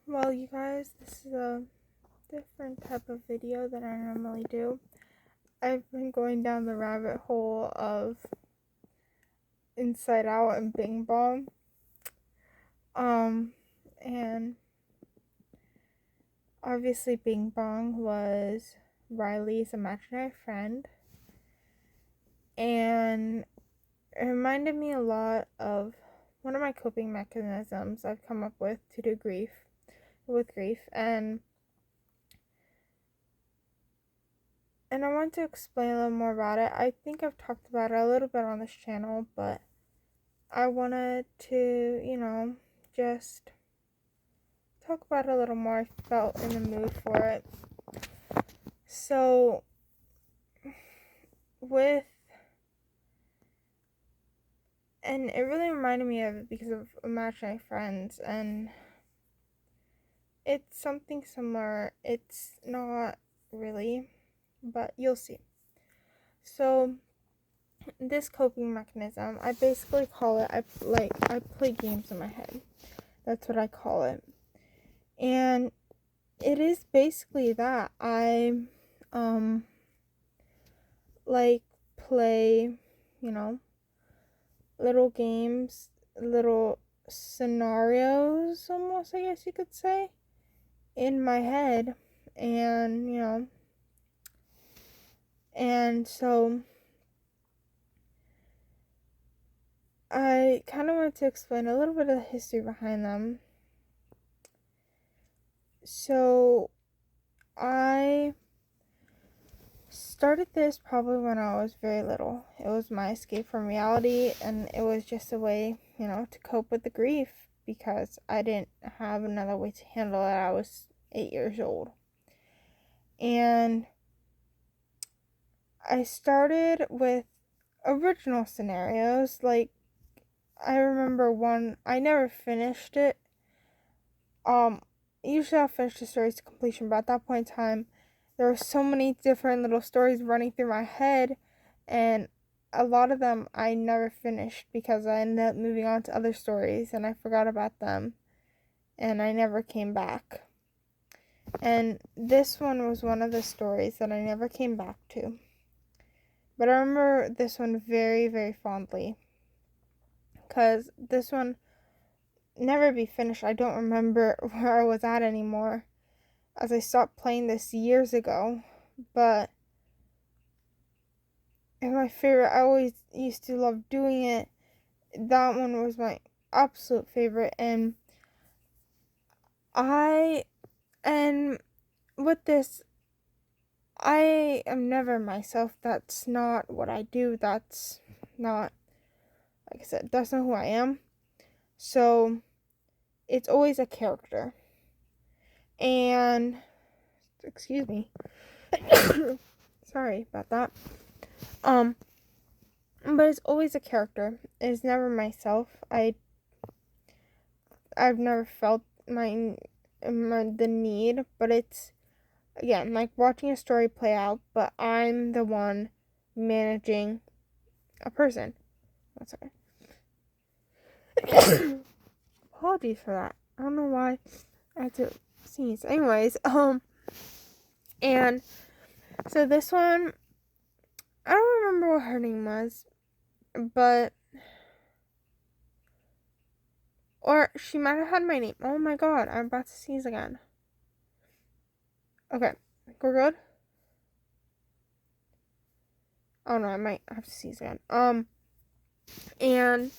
Well, you guys, this is a different type of video than I normally do. I've been going down the rabbit hole of Inside Out and Bing Bong. And obviously Bing Bong was Riley's imaginary friend. And it reminded me a lot of one of my coping mechanisms I've come up with to do with grief. And I want to explain a little more about it. I think I've talked about it a little bit on this channel, but I wanted to, just talk about it a little more. I felt in the mood for it. So, and it really reminded me of it because of Imaginary Friends, and it's something similar. It's not really, but you'll see. So, this coping mechanism, I basically call it, I play games in my head. That's what I call it. And it is basically that. I play, little games, little scenarios almost, I guess you could say, in my head. And so I kind of want to explain a little bit of the history behind them. So I started this probably when I was very little. It was my escape from reality, and it was just a way, to cope with the grief because I didn't have another way to handle it. I was 8 years old. And I started with original scenarios. Like, I remember one, I never finished it. Usually I'll finish the stories to completion, but at that point in time, there were so many different little stories running through my head, and a lot of them I never finished because I ended up moving on to other stories and I forgot about them and I never came back. And this one was one of the stories that I never came back to. But I remember this one very, very fondly because this one never be finished. I don't remember where I was at anymore as I stopped playing this years ago, but and my favorite, I always used to love doing it. That one was my absolute favorite, and with this, I am never myself. That's not what I do. That's not, like I said, that's not who I am. So it's always a character. And excuse me. Sorry about that. But it's always a character. It's never myself. I've never felt the need, but it's again like watching a story play out, but I'm the one managing a person. That's okay. Apologies for that. I don't know why I had to sneeze. Anyways, and so this one, I don't remember what her name was, but or she might have had my name. Oh my god, I'm about to sneeze again. Okay, we're good. Oh no, I might have to sneeze again. And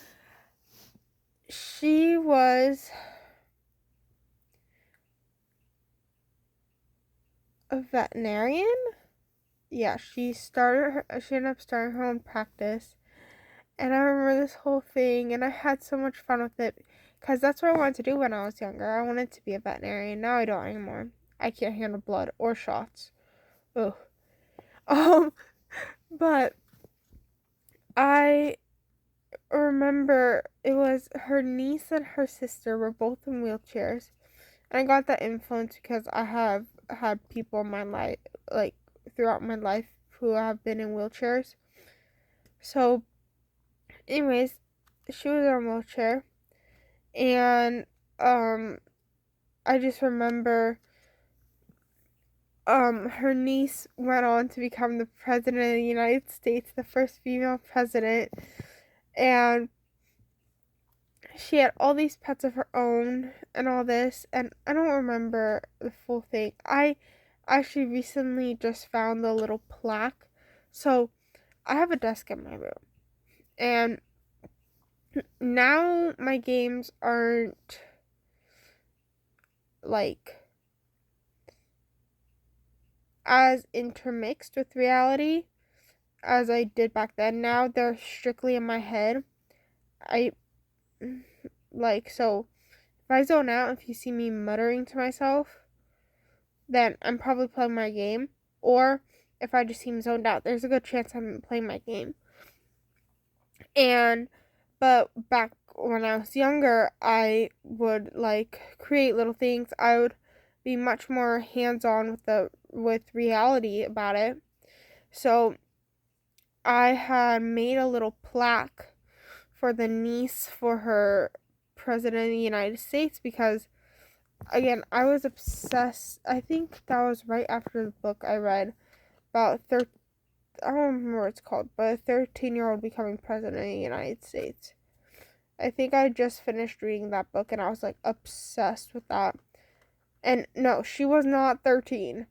she was a veterinarian. Yeah, she ended up starting her own practice. And I remember this whole thing, and I had so much fun with it because that's what I wanted to do when I was younger. I wanted to be a veterinarian. Now I don't anymore. I can't handle blood or shots. Ugh. But I remember it was her niece and her sister were both in wheelchairs. And I got that influence because I have had people in my life, like throughout my life, who have been in wheelchairs. So, anyways, she was in a wheelchair, and I just remember her niece went on to become the president of the United States, the first female president, and she had all these pets of her own and all this, and I don't remember the full thing. I actually recently just found the little plaque. So I have a desk in my room, and now my games aren't like as intermixed with reality as I did back then. Now they're strictly in my head. I like, so if I zone out, if you see me muttering to myself, then I'm probably playing my game. Or if I just seem zoned out, there's a good chance I'm playing my game. But back when I was younger, I would like create little things. I would be much more hands-on with reality about it. So I had made a little plaque for the niece for her president of the United States because, again, I was obsessed. I think that was right after the book I read about I don't remember what it's called, but a 13-year-old becoming president of the United States. I think I just finished reading that book and I was like obsessed with that. And no, she was not 13.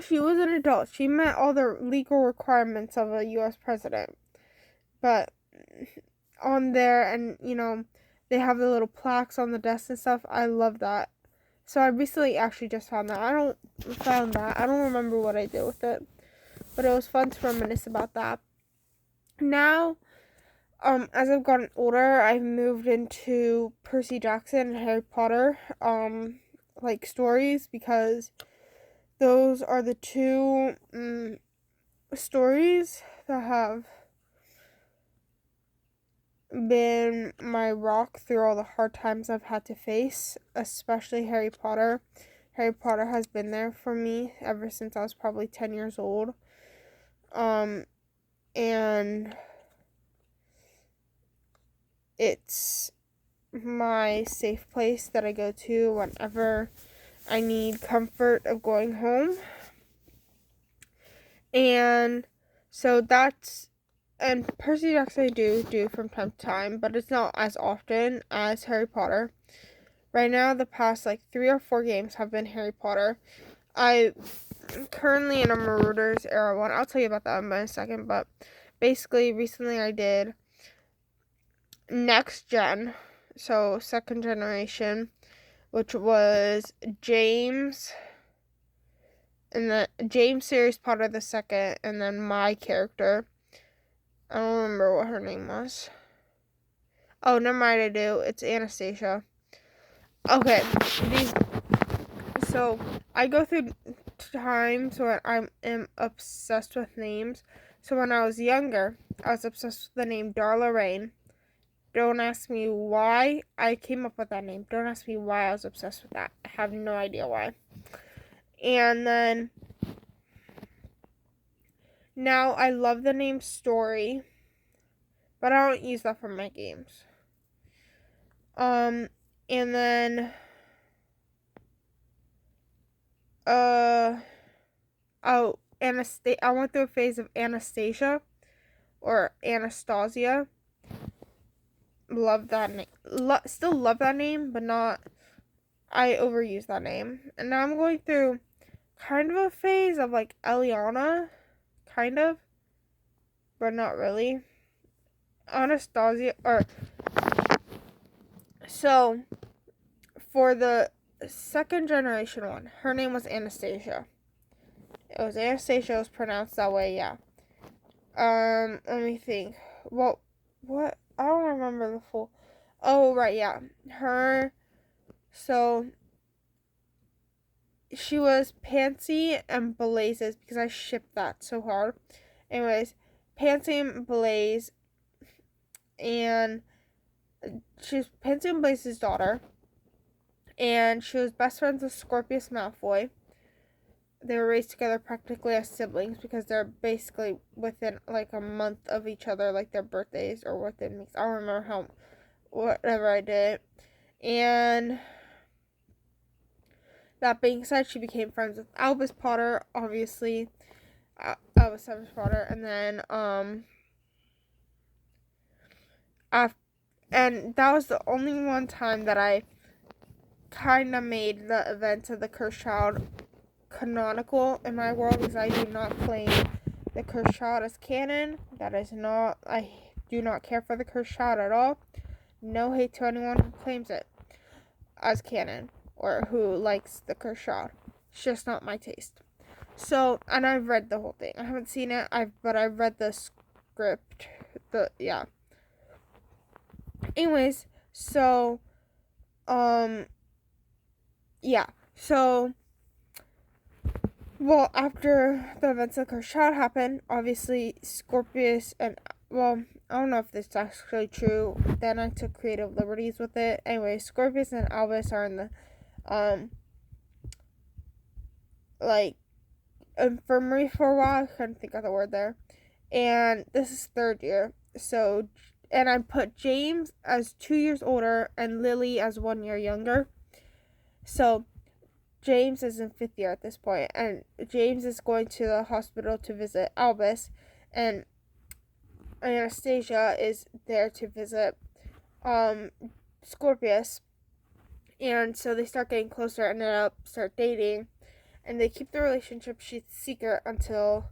She was an adult. She met all the legal requirements of a US president. But on there, and they have the little plaques on the desk and stuff. I love that. So I recently actually just found that. I don't remember what I did with it, but it was fun to reminisce about that. Now, as I've gotten older, I've moved into Percy Jackson and Harry Potter, like stories, because those are the two stories that have been my rock through all the hard times I've had to face, especially Harry Potter. Harry Potter has been there for me ever since I was probably 10 years old. And it's my safe place that I go to whenever I need comfort of going home. And so and Percy Jackson I do from time to time, but it's not as often as Harry Potter. Right now, the past 3 or 4 games have been Harry Potter. I'm currently in a Marauders era one. I'll tell you about that in a second, but basically, recently I did Next Gen, so second generation, which was James, and the James Sirius Potter the second, and then my character. I don't remember what her name was. Oh, never mind, I do. It's Anastasia. Okay, so I go through times when I am obsessed with names. So when I was younger, I was obsessed with the name Darla Rain. Don't ask me why I came up with that name. Don't ask me why I was obsessed with that. I have no idea why. And then now I love the name Story, but I don't use that for my games. And then I went through a phase of Anastasia or Anastasia. Love that name. Still love that name, but not. I overuse that name, and now I'm going through kind of a phase of Eliana, kind of, but not really. Anastasia, or so for the second generation one, her name was Anastasia. It was Anastasia. It was pronounced that way. Yeah. Let me think. What? I don't remember the full. Oh right, yeah. So she was Pansy and Blazes, because I shipped that so hard. Anyways, Pansy and Blaze, and she's Pansy and Blaze's daughter, and she was best friends with Scorpius Malfoy. They were raised together practically as siblings because they're basically within a month of each other, their birthdays, or within weeks. I don't remember whatever I did. And that being said, she became friends with Albus Potter, obviously. Albus Severus Potter, and then and that was the only one time that I kind of made the events of the Cursed Child canonical in my world, because I do not claim the Cursed Child as canon. That is not, I do not care for the Cursed Child at all. No hate to anyone who claims it as canon or who likes the Cursed Child. It's just not my taste. So, and I've read the whole thing. I haven't seen it, but I've read the script. Anyways, so, yeah. So, well, after the events of the Cursed Child happened, obviously Scorpius and, well, I don't know if this is actually true. Then I took creative liberties with it. Anyway, Scorpius and Albus are in the, infirmary for a while. I couldn't think of the word there. And this is third year. So, and I put James as 2 years older and Lily as 1 year younger. So, James is in 5th year at this point, and James is going to the hospital to visit Albus, and Anastasia is there to visit Scorpius. And so they start getting closer and end up start dating, and they keep the relationship secret until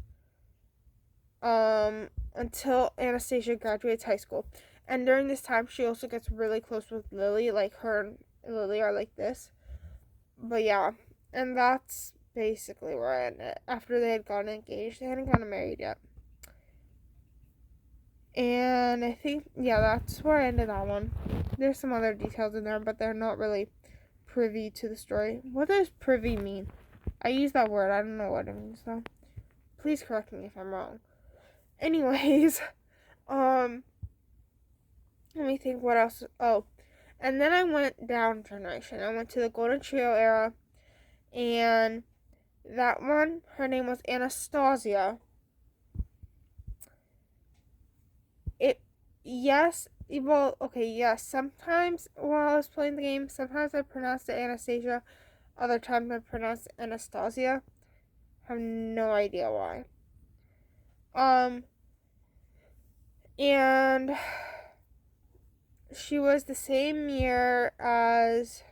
Anastasia graduates high school. And during this time, she also gets really close with Lily. Like, her and Lily are like this. But yeah, and that's basically where I ended. After they had gotten engaged, they hadn't gotten married yet. And I think, yeah, that's where I ended that one. There's some other details in there, but they're not really privy to the story. What does privy mean? I use that word. I don't know what it means, though. Please correct me if I'm wrong. Anyways, let me think what else. Oh, and then I went down generation. I went to the Golden Trio era, and that one, her name was Anastasia. Yes, sometimes while I was playing the game, sometimes I pronounced it Anastasia, other times I pronounced it Anastasia. I have no idea why. And she was the same year as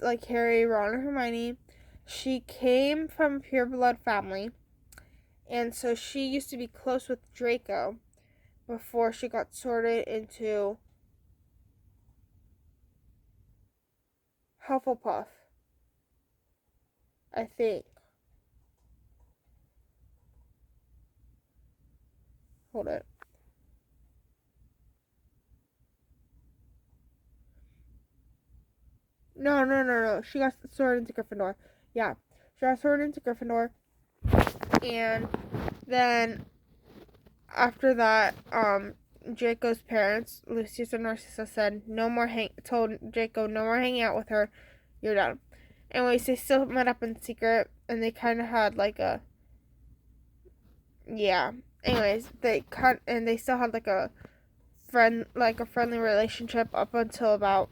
like Harry, Ron, and Hermione. She came from a pure blood family, and so she used to be close with Draco before she got sorted into Hufflepuff, I think. Hold it. No. She got sorted into Gryffindor. Yeah. She got sorted into Gryffindor. And then after that, Draco's parents, Lucius and Narcissa, told Draco no more hanging out with her. You're done. Anyways, they still met up in secret, and they kind of had like a, yeah. Anyways, they still had like a friendly relationship up until about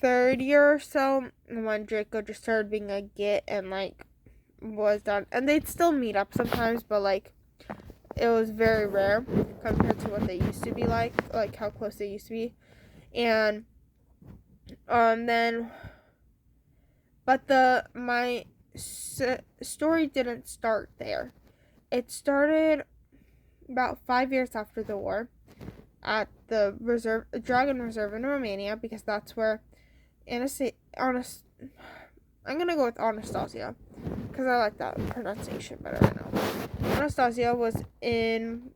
third year or so, when Draco just started being a git and like was done. And they'd still meet up sometimes, but like it was very rare compared to what they used to be like how close they used to be. And then, but my story didn't start there. It started about 5 years after the war at the Dragon Reserve in Romania, because that's where I'm gonna go with Anastasia because I like that pronunciation better right now. Anastasia was in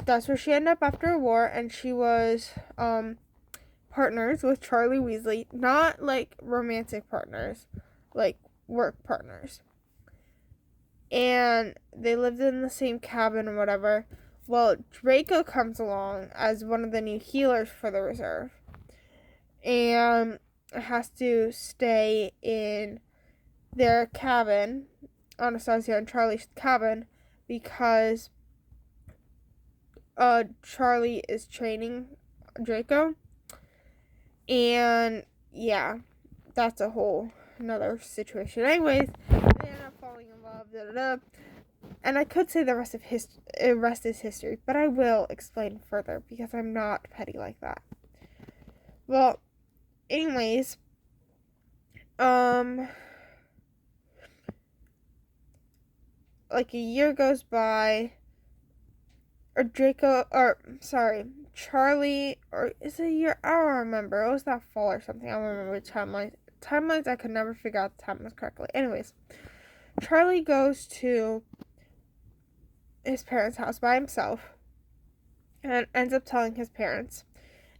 that's where she ended up after a war, and she was partners with Charlie Weasley, not like romantic partners, like work partners. And they lived in the same cabin or whatever. Well, Draco comes along as one of the new healers for the reserve, and has to stay in their cabin, Anastasia and Charlie's cabin, because Charlie is training Draco. And yeah, that's a whole another situation. Anyways, they end up falling in love. Da, da, da. And I could say the rest is history, but I will explain further because I'm not petty like that. Well, anyways, like a year goes by, or Charlie, or is it a year? I don't remember. It was that fall or something. I don't remember timelines. I could never figure out the timelines correctly. Anyways, Charlie goes to his parents' house by himself and ends up telling his parents.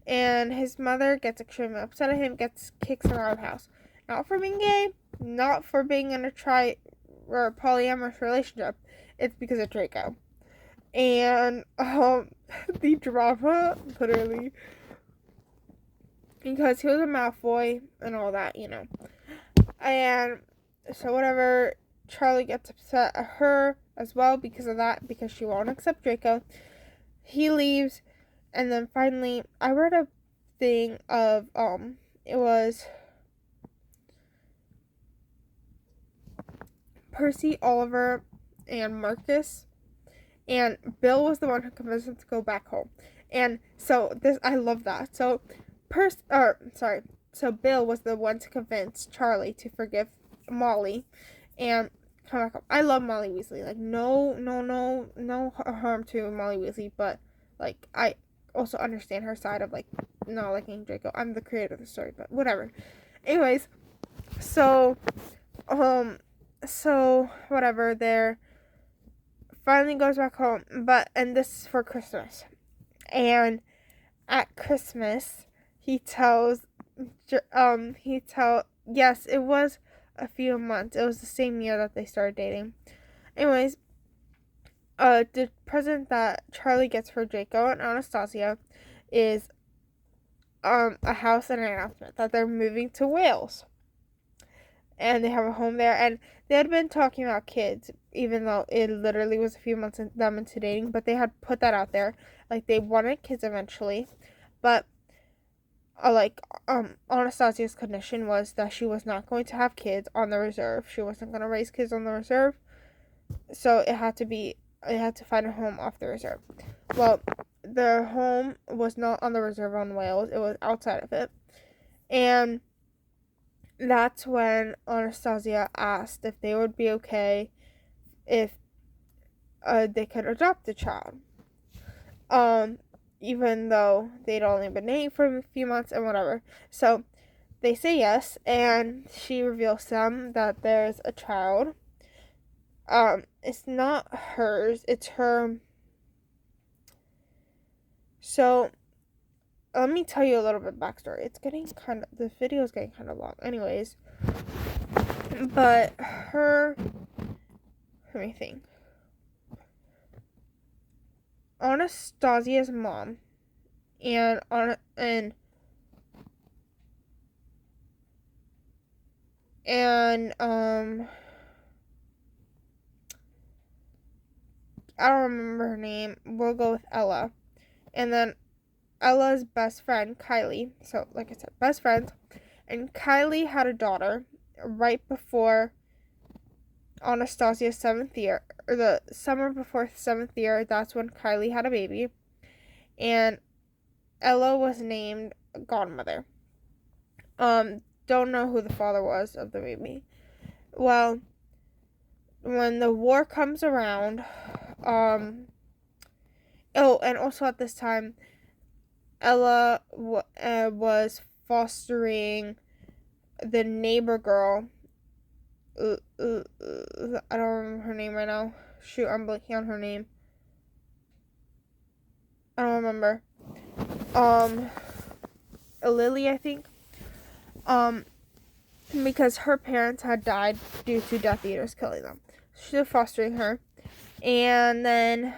And his mother gets extremely upset at him, kicks him out of the house. Not for being gay, not for being in a polyamorous relationship. It's because of Draco. And the drama, literally, because he was a Malfoy and all that, And so whatever, Charlie gets upset at her as well because of that, because she won't accept Draco. He leaves, and then finally, I read a thing of, it was Percy, Oliver, and Marcus. And Bill was the one who convinced him to go back home. And so I love that. So Bill was the one to convince Charlie to forgive Molly and come back home. I love Molly Weasley. Like, no harm to Molly Weasley, but like I also understand her side of like not liking Draco. I'm the creator of the story, but whatever. Anyways, so whatever, there finally goes back home, and this is for Christmas. And at Christmas, yes, it was a few months. It was the same year that they started dating. Anyways, the present that Charlie gets for Draco and Anastasia is a house and an announcement that they're moving to Wales. And they have a home there, and they had been talking about kids, even though it literally was a few months of them into dating, but they had put that out there, like they wanted kids eventually, but Anastasia's condition was that she was not going to have kids on the reserve. She wasn't going to raise kids on the reserve, so it had to find a home off the reserve. Well, their home was not on the reserve on Wales, it was outside of it, and that's when Anastasia asked if they would be okay if they could adopt a child. Even though they'd only been dating for a few months and whatever. So they say yes, and she reveals to them that there's a child. It's not hers, it's her. So let me tell you a little bit of backstory. The video is getting kind of long. Anyways, but let me think. Anastasia's mom and I don't remember her name. We'll go with Ella. And then Ella's best friend, Kylie. So, like I said, best friends. And Kylie had a daughter right before Anastasia's 7th year, or the summer before 7th year. That's when Kylie had a baby. And Ella was named godmother. Don't know who the father was of the baby. Well, when the war comes around, and also at this time, Ella was fostering the neighbor girl. I don't remember her name right now. Shoot, I'm blanking on her name. I don't remember. Lily, I think. Because her parents had died due to Death Eaters killing them. She was fostering her. And then,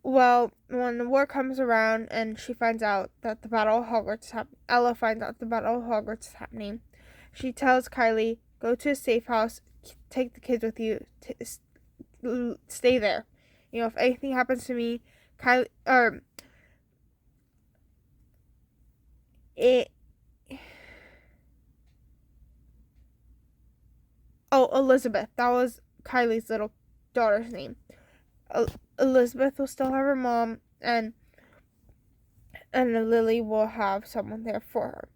well, when the war comes around and she finds out that the Battle of Hogwarts is happening, Ella finds out the Battle of Hogwarts is happening. She tells Kylie, go to a safe house, take the kids with you, stay there. if anything happens to me, Kylie, or it, Elizabeth, that was Kylie's little daughter's name. Elizabeth will still have her mom, and Lily will have someone there for her.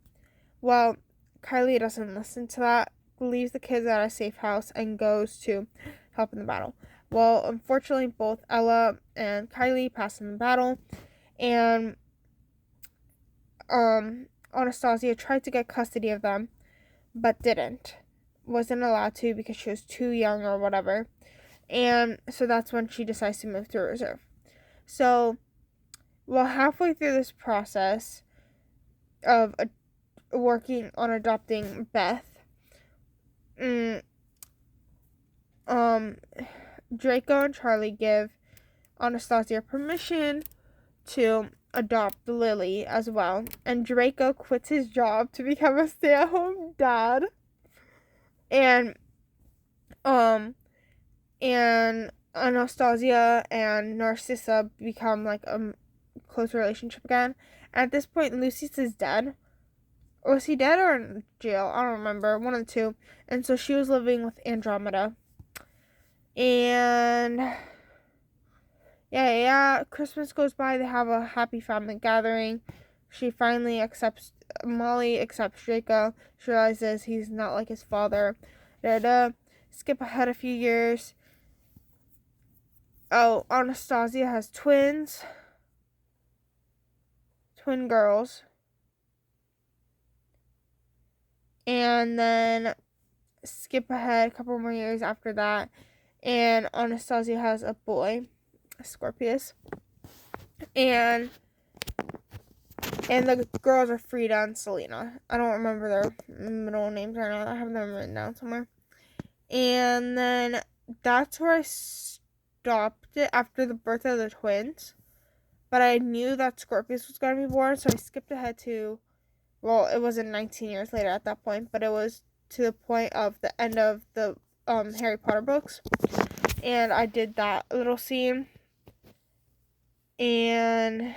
Well, Kylie doesn't listen to that, leaves the kids at a safe house, and goes to help in the battle. Well, unfortunately, both Ella and Kylie pass in the battle, and Anastasia tried to get custody of them, but didn't. Wasn't allowed to because she was too young or whatever. And so that's when she decides to move to reserve. So, well, halfway through this process of working on adopting Beth, Draco and Charlie give Anastasia permission to adopt Lily as well. And Draco quits his job to become a stay-at-home dad. And Anastasia and Narcissa become like a close relationship again. At this point, Lucius is dead. Was he dead or in jail? I don't remember. One of the two. And so she was living with Andromeda. And yeah, Christmas goes by. They have a happy family gathering. Molly accepts Draco. She realizes he's not like his father. Skip ahead a few years. Anastasia has twin girls. And then skip ahead a couple more years after that, and Anastasia has a boy, Scorpius. And the girls are Frida and Selena. I don't remember their middle names right now. I have them written down somewhere. And then that's where I stopped it after the birth of the twins. But I knew that Scorpius was going to be born, so I skipped ahead to, well, it wasn't 19 years later at that point, but it was to the point of the end of the Harry Potter books. And I did that little scene. And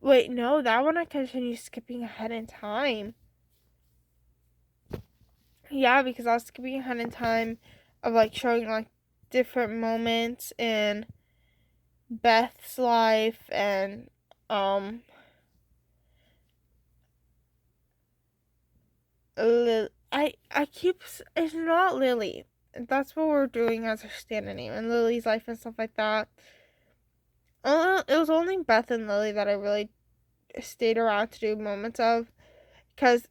wait, no, that one I continued skipping ahead in time. Yeah, because I was skipping ahead in time of like showing like different moments in Beth's life, and it's not Lily. That's what we're doing as her stand-in name, and Lily's life and stuff like that. It was only Beth and Lily that I really stayed around to do moments of, because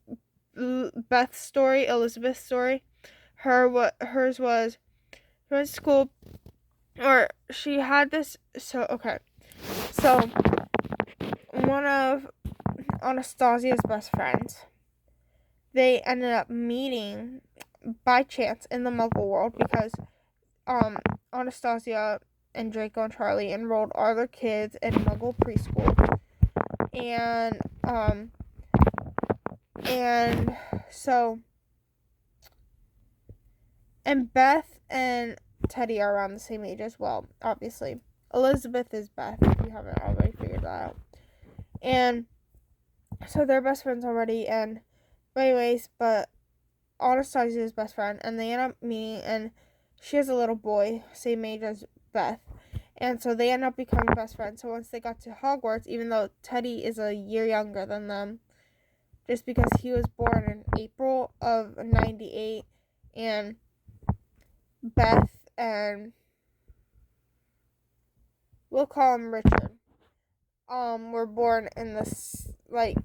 Beth's story, Elizabeth's story, hers was, she went to school, or she had this. So one of Anastasia's best friends, they ended up meeting by chance in the Muggle world, because Anastasia and Draco and Charlie enrolled all their kids in Muggle preschool, and Beth and Teddy are around the same age as well, obviously. Elizabeth is Beth, if you haven't already figured that out. And so they're best friends already, but Anastasia is best friend, and they end up meeting, and she has a little boy, same age as Beth. And so they end up becoming best friends. So once they got to Hogwarts, even though Teddy is a year younger than them, just because he was born in April of 98, and Beth and we'll call him Richard, were born in this, like,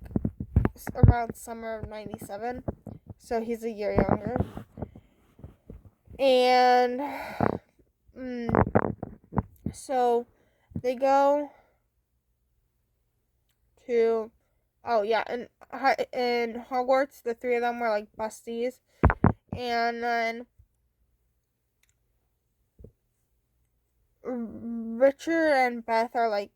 around summer of 97. So he's a year younger. And so they go to, in Hogwarts, the three of them were like besties. And then Richard and Beth are like,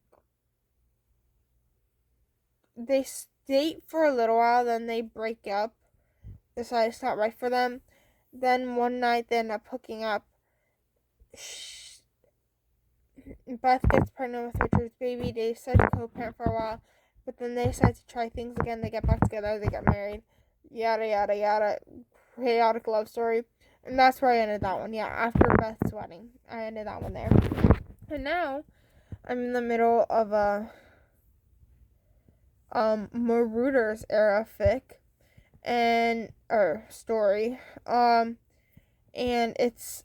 they date for a little while, then they break up, decide it's not right for them. Then one night they end up hooking up, Beth gets pregnant with Richard's baby. They decide to co-parent for a while, but then they decide to try things again. They get back together. They get married. Yada yada yada. Chaotic love story. And that's where I ended that one. Yeah, after Beth's wedding, I ended that one there. And now I'm in the middle of a Marauders era fic or story. And it's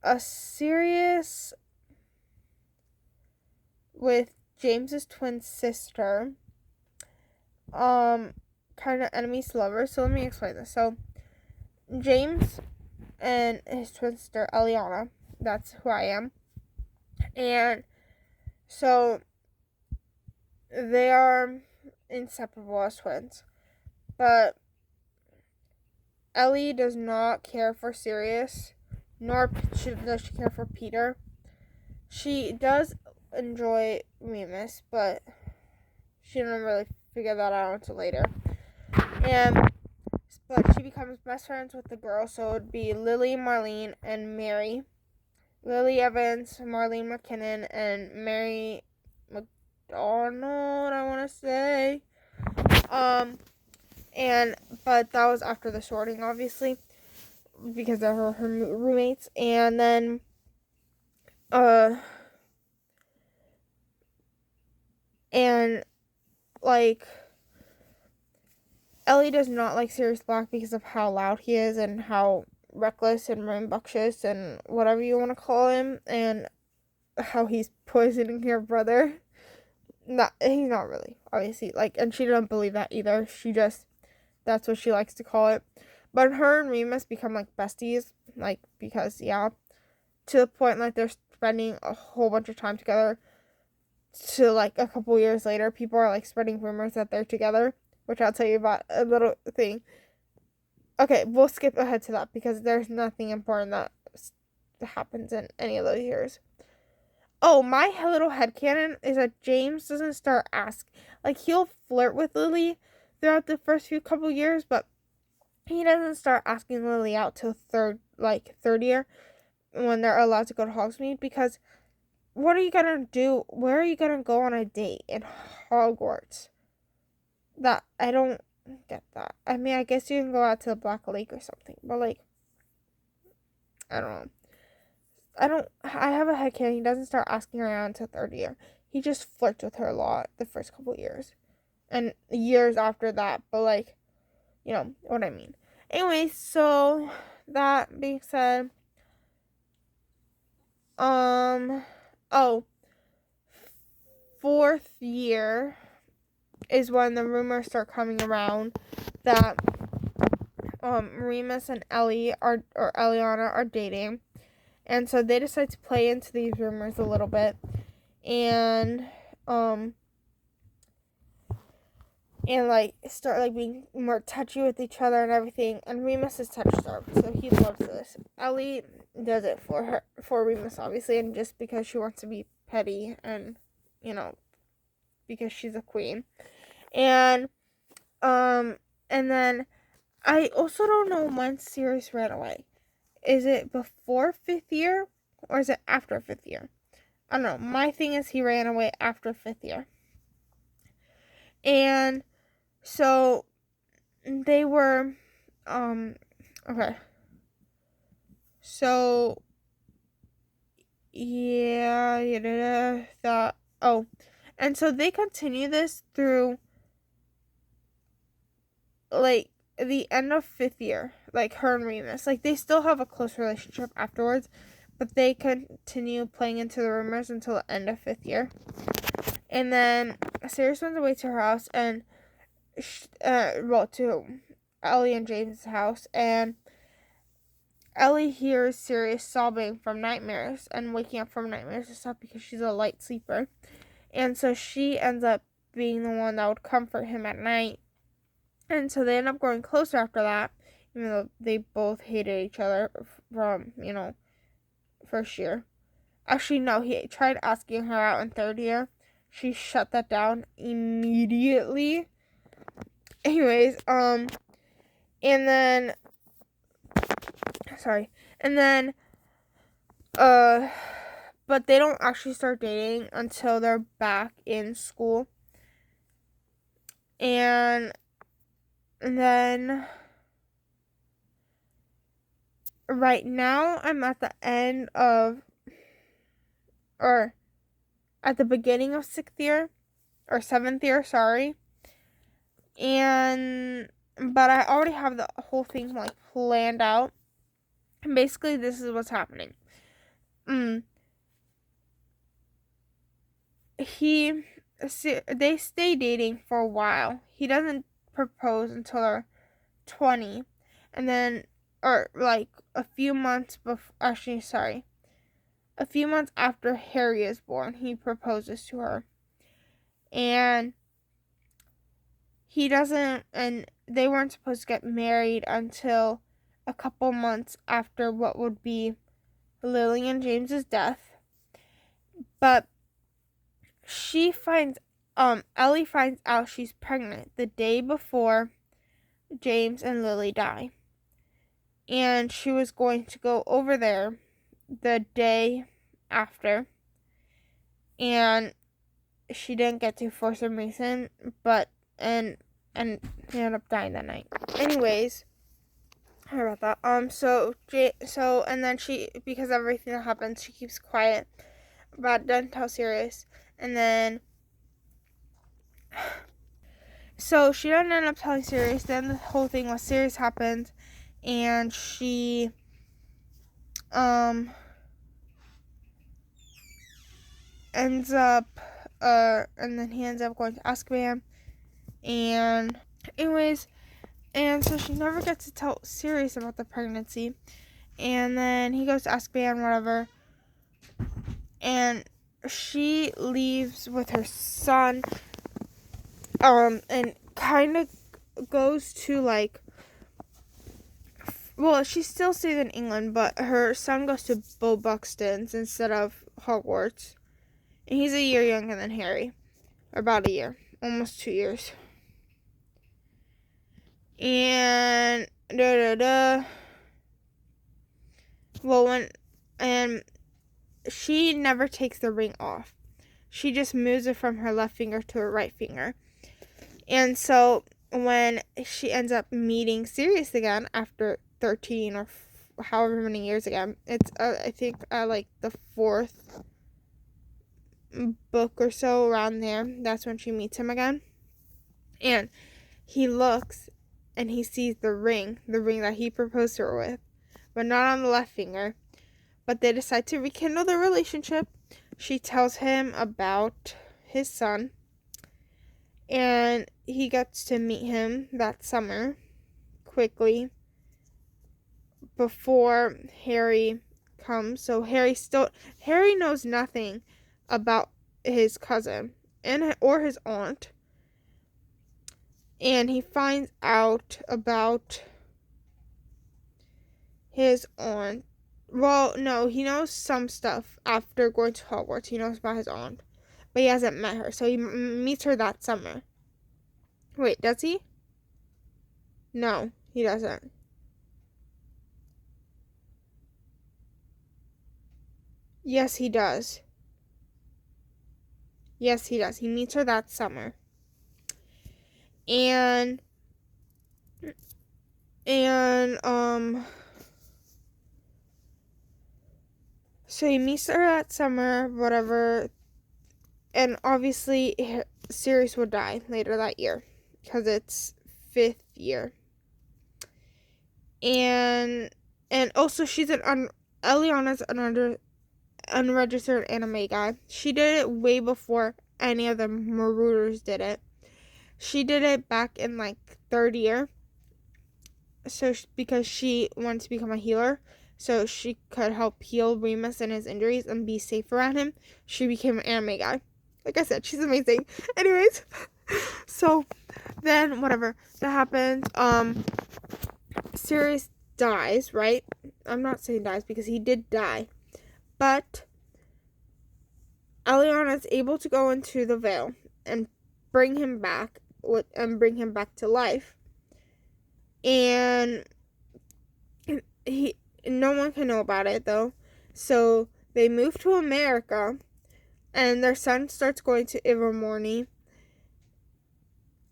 a series with James's twin sister. Kind of enemies to lovers. So let me explain this. So James and his twin sister Eliana, that's who I am. And so they are inseparable as twins. But Ellie does not care for Sirius, nor does she care for Peter. She does enjoy Remus, but she didn't really figure that out until later. But she becomes best friends with the girls, so it would be Lily, Marlene, and Mary. Lily Evans, Marlene McKinnon, and Mary McDonald, I want to say. But that was after the sorting, obviously, because they were her roommates. And then, Ellie does not like Sirius Black because of how loud he is and how reckless and rambunctious and whatever you want to call him, and how he's poisoning her brother. He's not really, obviously, and she doesn't believe that either. That's what she likes to call it. But her and Remus become, besties, because, yeah, to the point, they're spending a whole bunch of time together. To, a couple years later, people are, spreading rumors that they're together, which I'll tell you about a little thing. Okay, we'll skip ahead to that because there's nothing important that happens in any of those years. Oh, my little headcanon is that James doesn't start asking. He'll flirt with Lily throughout the first few couple years, but he doesn't start asking Lily out till third year when they're allowed to go to Hogsmeade, because what are you gonna do? Where are you gonna go on a date in Hogwarts? That, I don't get that. I mean, I guess you can go out to the Black Lake or something, but, I don't know. I have a headcanon. He doesn't start asking her out until third year. He just flirts with her a lot the first couple of years. And years after that, but, you know what I mean. Anyway, so, that being said, fourth year is when the rumors start coming around that Remus and Ellie or Eliana are dating. And so they decide to play into these rumors a little bit and start being more touchy with each other and everything. And Remus is touch starved, so he loves this. Ellie does it for Remus, obviously, and just because she wants to be petty and, because she's a queen. And then I also don't know when Sirius ran away. Is it before 5th year or is it after 5th year? I don't know. My thing is he ran away after 5th year. And so they were, okay. So, yeah, and so they continue this through, the end of 5th year, her and Remus. They still have a close relationship afterwards, but they continue playing into the rumors until the end of 5th year. And then Sirius runs away to her house and, to Ellie and James' house, and Ellie hears Sirius sobbing from nightmares and waking up from nightmares and stuff because she's a light sleeper. And so she ends up being the one that would comfort him at night. And so they end up growing closer after that, even though they both hated each other from, first year. Actually, no, he tried asking her out in 3rd year. She shut that down immediately. Anyways, and then But they don't actually start dating until they're back in school. And then right now I'm at the end of, or at the beginning of 6th year, or 7th year, sorry. But I already have the whole thing like planned out. And basically this is what's happening. They stay dating for a while. He doesn't propose until they're 20, and then, or like a few months a few months after Harry is born, he proposes to her. And they weren't supposed to get married until a couple months after what would be Lily and James's death. But Ellie finds out she's pregnant the day before James and Lily die. And she was going to go over there the day after. And she didn't get to for some reason, and he ended up dying that night. Anyways, sorry about that. So and then she, because of everything that happens, she keeps quiet about it, doesn't tell Sirius. And then so she doesn't end up telling Sirius. Then the whole thing with Sirius happens, and she ends up and then he ends up going to Azkaban. And anyways, and so she never gets to tell Sirius about the pregnancy. And then he goes to Azkaban, whatever. And she leaves with her son, and kind of goes to like, well, she still stays in England, but her son goes to Bo Buxton's instead of Hogwarts. And he's a year younger than Harry. Or about a year. Almost 2 years. And well, and she never takes the ring off. She just moves it from her left finger to her right finger. And so when she ends up meeting Sirius again after 13 or however many years again, it's I think like the 4th book or so, around there, that's when she meets him again. And he looks and he sees the ring that he proposed to her with, but not on the left finger. But they decide to rekindle their relationship. She tells him about his son, and he gets to meet him that summer quickly before Harry comes. So Harry knows nothing about his cousin or his aunt. And he finds out about his aunt. Well, no, he knows some stuff after going to Hogwarts. He knows about his aunt, but he hasn't met her. So he meets her that summer. Wait, does he? No, he doesn't. Yes, he does. Yes, he does. He meets her that summer. And so he meets her that summer, whatever. And obviously, Sirius would die later that year because it's 5th year. And also she's Eliana's an unregistered anime guy. She did it way before any of the Marauders did it. She did it back in like 3rd year. So because she wanted to become a healer, so she could help heal Remus and his injuries and be safe around him, she became an anime guy. Like I said, she's amazing. Anyways, so then whatever that happens, Sirius dies, right? I'm not saying dies because he did die, but Eliana is able to go into the veil and bring him back to life. And no one can know about it though. So they move to America, and their son starts going to Ilvermorny,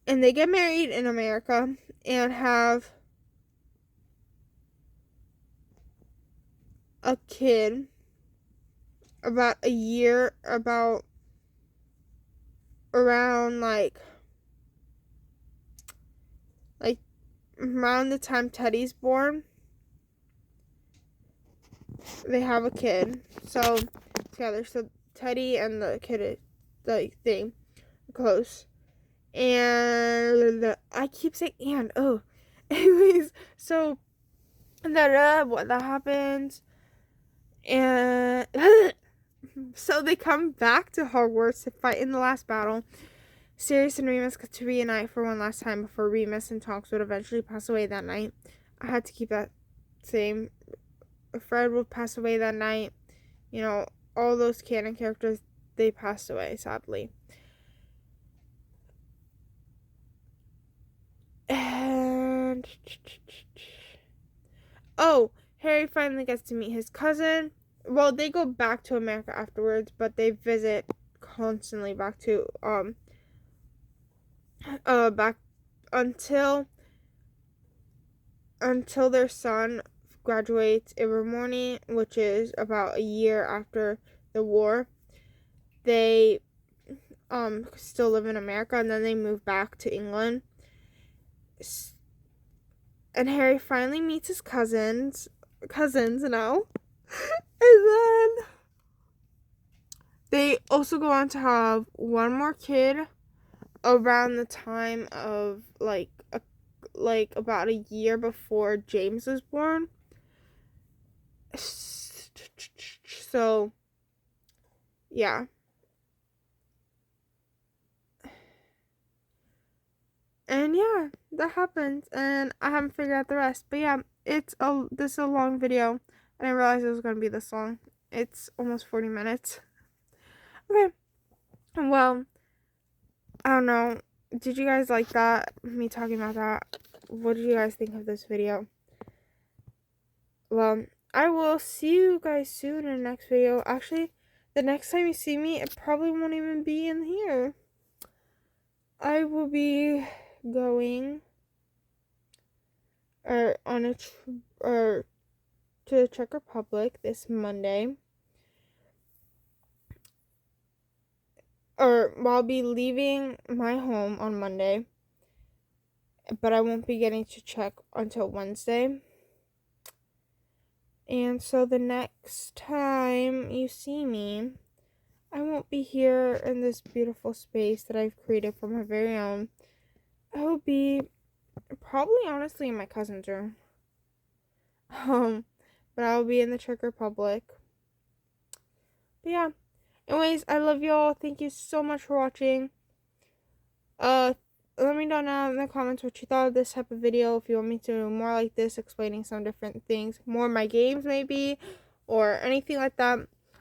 and they get married in America and have a kid about around around the time Teddy's born. They have a kid, so together. So Teddy and the kid, thing, close. And I keep saying anyways, so what that happens, and so they come back to Hogwarts to fight in the last battle. Sirius and Remus get to reunite for one last time before Remus and Tonks would eventually pass away that night. I had to keep that same. Fred would pass away that night. You know, all those canon characters, they passed away, sadly. And Harry finally gets to meet his cousin. Well, they go back to America afterwards, but they visit constantly back to back until their son graduates Ilvermorny, which is about a year after the war. They still live in America, and then they move back to England. And Harry finally meets his cousins now. And then they also go on to have one more kid around the time of about a year before James was born. So yeah. And yeah, that happens, and I haven't figured out the rest. But yeah, this is a long video. I didn't realize it was gonna be this long. It's almost 40 minutes. Okay. Well, I don't know. Did you guys like that? Me talking about that? What did you guys think of this video? Well, I will see you guys soon in the next video. Actually, the next time you see me, it probably won't even be in here. I will be going to the Czech Republic this Monday. I'll be leaving my home on Monday, but I won't be getting to Czech until Wednesday. And so the next time you see me, I won't be here in this beautiful space that I've created for my very own. I will be probably honestly in my cousin's room. But I'll be in the Czech Republic. But yeah. Anyways, I love y'all. Thank you so much for watching. Let me know down in the comments what you thought of this type of video. If you want me to do more like this, explaining some different things, more of my games maybe, or anything like that.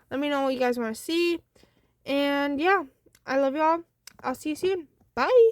Let me know what you guys want to see. And yeah, I love y'all. I'll see you soon. Bye.